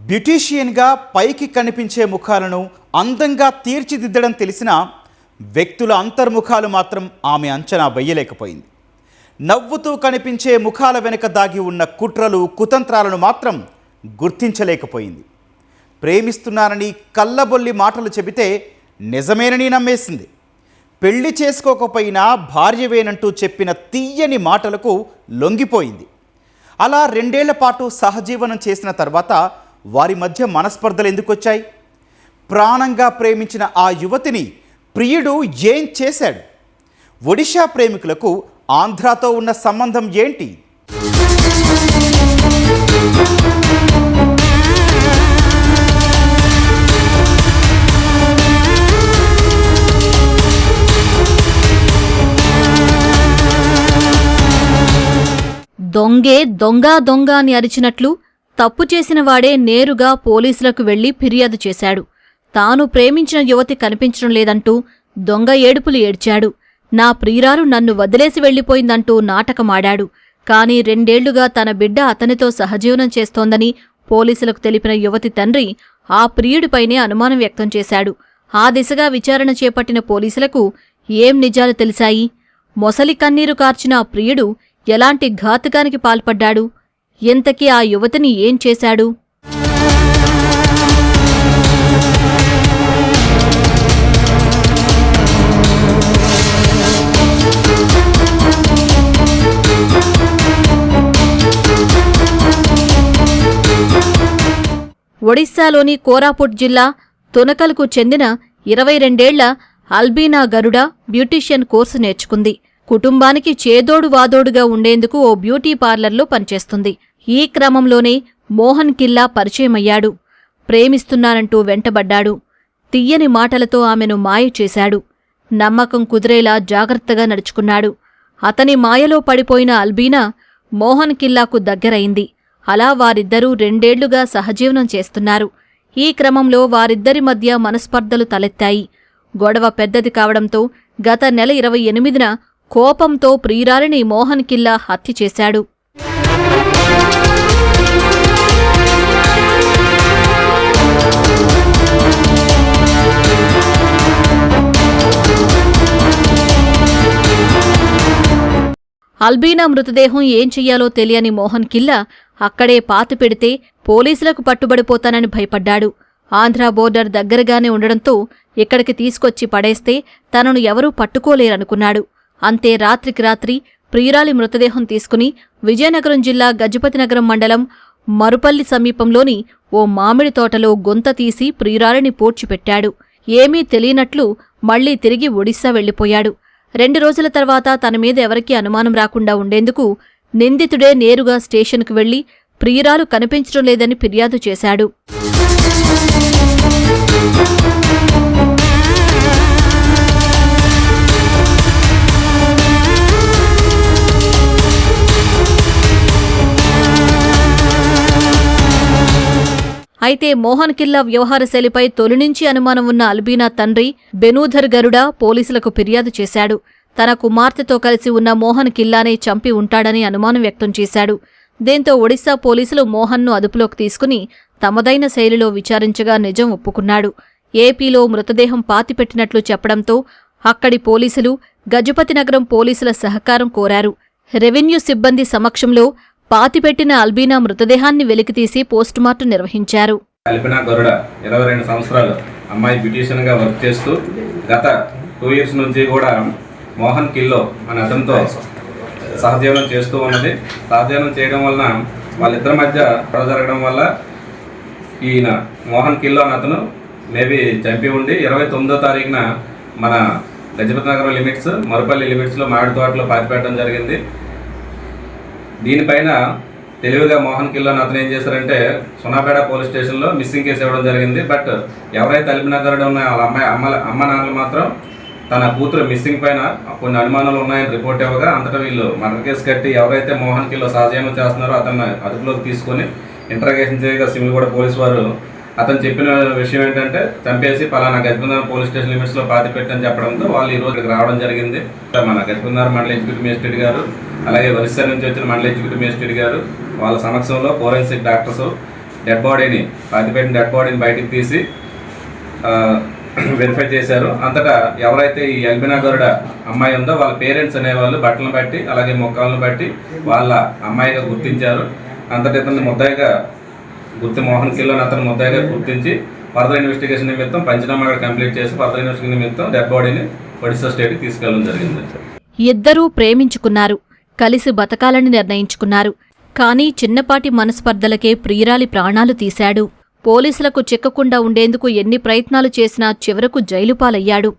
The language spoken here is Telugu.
బ్యూటీషియన్గా పైకి కనిపించే ముఖాలను అందంగా తీర్చిదిద్దడం తెలిసిన వ్యక్తుల అంతర్ముఖాలు మాత్రం ఆమె అంచనా వేయలేకపోయింది. నవ్వుతూ కనిపించే ముఖాల వెనుక దాగి ఉన్న కుట్రలు కుతంత్రాలను మాత్రం గుర్తించలేకపోయింది. ప్రేమిస్తున్నానని కళ్ళబొల్లి మాటలు చెబితే నిజమేనని నమ్మేసింది. పెళ్లి చేసుకోకపోయినా భార్యవేనంటూ చెప్పిన తీయని మాటలకు లొంగిపోయింది. అలా 2 ఏళ్ల పాటు సహజీవనం చేసిన తర్వాత వారి మధ్య మనస్పర్ధలు ఎందుకు వచ్చాయి? ప్రాణంగా ప్రేమించిన ఆ యువతిని ప్రియుడు ఏం చేశాడు? ఒడిషా ప్రేమికులకు ఆంధ్రాతో ఉన్న సంబంధం ఏంటి? దొంగే దొంగ దొంగ అని అరిచినట్లు తప్పు చేసిన వాడే నేరుగా పోలీసులకు వెళ్లి ఫిర్యాదు చేశాడు. తాను ప్రేమించిన యువతి కనిపించడం లేదంటూ దొంగ ఏడుపులు ఏడ్చాడు. నా ప్రియురాలు నన్ను వదిలేసి వెళ్లిపోయిందంటూ నాటకమాడాడు. కాని 2 ఏళ్లుగా తన బిడ్డ అతనితో సహజీవనం చేస్తోందని పోలీసులకు తెలిపిన యువతి తండ్రి ఆ ప్రియుడిపైనే అనుమానం వ్యక్తం చేశాడు. ఆ దిశగా విచారణ చేపట్టిన పోలీసులకు ఏం నిజాలు తెలిశాయి? మొసలి కన్నీరు కార్చిన ఆ ప్రియుడు ఎలాంటి ఘాతుకానికి పాల్పడ్డాడు? ఇంతకీ ఆ యువతిని ఏం చేశాడు? ఒడిశాలోని కోరాపుట్ జిల్లా తునకల్కు చెందిన 22 ఏళ్ల అల్బీనా గరుడ బ్యూటీషియన్ కోర్సు నేర్చుకుంది. కుటుంబానికి చేదోడు వాదోడుగా ఉండేందుకు ఓ బ్యూటీ పార్లర్లో పనిచేస్తుంది. ఈ క్రమంలోనే మోహన్ కిల్లా పరిచయమయ్యాడు. ప్రేమిస్తున్నానంటూ వెంటబడ్డాడు. తియ్యని మాటలతో ఆమెను మాయ చేశాడు. నమ్మకం కుదిరేలా జాగ్రత్తగా నడుచుకున్నాడు. అతని మాయలో పడిపోయిన అల్బీనా మోహన్ కిల్లాకు దగ్గరైంది. అలా వారిద్దరూ 2 ఏళ్లుగా సహజీవనం చేస్తున్నారు. ఈ క్రమంలో వారిద్దరి మధ్య మనస్పర్ధలు తలెత్తాయి. గొడవ పెద్దది కావడంతో గత నెల 28న కోపంతో ప్రియురాలిని మోహన్ కిల్లా హత్య చేశాడు. అల్బీనా మృతదేహం ఏం చెయ్యాలో తెలియని మోహన్ కిల్లా అక్కడే పాతిపెడితే పోలీసులకు పట్టుబడిపోతానని భయపడ్డాడు. ఆంధ్రా బోర్డర్ దగ్గరగానే ఉండడంతో ఇక్కడికి తీసుకొచ్చి పడేస్తే తనను ఎవరూ పట్టుకోలేరనుకున్నాడు. అంతే రాత్రికి రాత్రి ప్రియురాలి మృతదేహం తీసుకుని విజయనగరం జిల్లా గజపతినగరం మండలం మరుపల్లి సమీపంలోని ఓ మామిడి తోటలో గొంత తీసి ప్రియురాలిని పూడ్చిపెట్టాడు. ఏమీ తెలియనట్లు మళ్లీ తిరిగి ఒడిశా వెళ్లిపోయాడు. 2 రోజుల తర్వాత తన మీద ఎవరికీ అనుమానం రాకుండా ఉండేందుకు నిందితుడే నేరుగా స్టేషన్కు వెళ్లి ప్రియురాలు కనిపించడం లేదని ఫిర్యాదు చేశాడు. అయితే మోహన్ కిల్లా వ్యవహారశైలిపై తొలినుంచి అనుమానం ఉన్న అల్బీనా తండ్రి బెనూధర్ గరుడ పోలీసులకు ఫిర్యాదు చేశాడు. తన కుమార్తెతో కలిసి ఉన్న మోహన్ కిల్లానే చంపి ఉంటాడని అనుమానం వ్యక్తం చేశాడు. దీంతో ఒడిశా పోలీసులు మోహన్ను అదుపులోకి తీసుకుని తమదైన శైలిలో విచారించగా నిజం ఒప్పుకున్నాడు. ఏపీలో మృతదేహం పాతిపెట్టినట్లు చెప్పడంతో అక్కడి పోలీసులు గజపతినగరం పోలీసుల సహకారం కోరారు. రెవెన్యూ సిబ్బంది సమక్షంలో పాతిపెట్టిన అల్బీనా మృతదేహాన్ని వెలికితీసి పోస్టుమార్టం నిర్వహించారు. అల్బీనా గరుడ 22 సంవత్సరాలు అమ్మాయి బ్యూటీషియన్గా వర్క్ చేస్తూ గత 2 ఇయర్స్ నుంచి కూడా మోహన్ కిల్లో అనే అతనితో సహజీవనం చేస్తూ ఉన్నది. సహజీవనం చేయడం వలన వాళ్ళిద్దరి మధ్య గొడవ జరగడం వల్ల ఈయన మోహన్ కిల్లో అనే అతను మేబీ చంపి ఉండి 29వ తారీఖున మన గజపతినగరం లిమిట్స్ మరుపల్లి లిమిట్స్లో మామిడి తోటలో పాతిపెట్టడం జరిగింది. దీనిపైన తెలివిగా మోహన్ కిల్లో అతను ఏం చేశారంటే సునాపేట పోలీస్ స్టేషన్లో మిస్సింగ్ కేసు ఇవ్వడం జరిగింది. బట్ ఎవరైతే అల్బీనా గరుడ ఉన్నాయో వాళ్ళ అమ్మ నాన్నలు మాత్రం తన కూతురు మిస్సింగ్ పైన కొన్ని అనుమానాలు ఉన్నాయని రిపోర్ట్ ఇవ్వగా అంతటా వీళ్ళు మర్డర్ కేసు కట్టి ఎవరైతే మోహన్ కిల్లో సహజీవనం చేస్తున్నారో అతన్ని అదుపులోకి తీసుకొని ఇంట్రాగేషన్ చేయగా సివిల్గూడ పోలీసు వారు అతను చెప్పిన విషయం ఏంటంటే చంపేసి పలానా గజపతినగరం పోలీస్ స్టేషన్ లిమిట్స్లో పాతిపెట్టని చెప్పడంతో వాళ్ళు ఈ రోజు ఇక్కడికి రావడం జరిగింది. మన గజపతినగరం మండల ఎగ్జిక్యూటివ్ మేజిస్ట్రేట్ గారు అలాగే ఒరిస్సా నుంచి వచ్చిన మండల ఎగ్జిక్యూటివ్ మేజిస్ట్రేట్ గారు వాళ్ళ సమక్షంలో ఫోరెన్సిక్ డాక్టర్స్ డెడ్ బాడీని పాతిపెట్టిన డెడ్ బాడీని బయటికి తీసి వెరిఫై చేశారు. అంతటా ఎవరైతే ఈ అల్బినా గరుడ అమ్మాయి ఉందో వాళ్ళ పేరెంట్స్ అనేవాళ్ళు బట్టలను బట్టి అలాగే మొక్కలను బట్టి వాళ్ళ అమ్మాయిగా గుర్తించారు. అంతటా ఇతన్ని ముద్దాయిగా మోహన్ కిల్లోని అతను ముద్దాయిగా గుర్తించి ఫర్దర్ ఇన్వెస్టిగేషన్ నిమిత్తం పంచనామా కంప్లీట్ చేసి ఫర్దర్ ఇన్వెస్టిగేషన్ నిమిత్తం డెడ్ బాడీని ఒడిశా స్టేట్కి తీసుకెళ్లడం జరిగింది. ఇద్దరూ ప్రేమించుకున్నారు, కలిసి బతకాలని నిర్ణయించుకున్నారు. కానీ చిన్నపాటి మనస్పర్ధలకే ప్రియురాలి ప్రాణాలు తీశాడు. పోలీసులకు చిక్కకుండా ఉండేందుకు ఎన్ని ప్రయత్నాలు చేసినా చివరకు జైలుపాలయ్యాడు.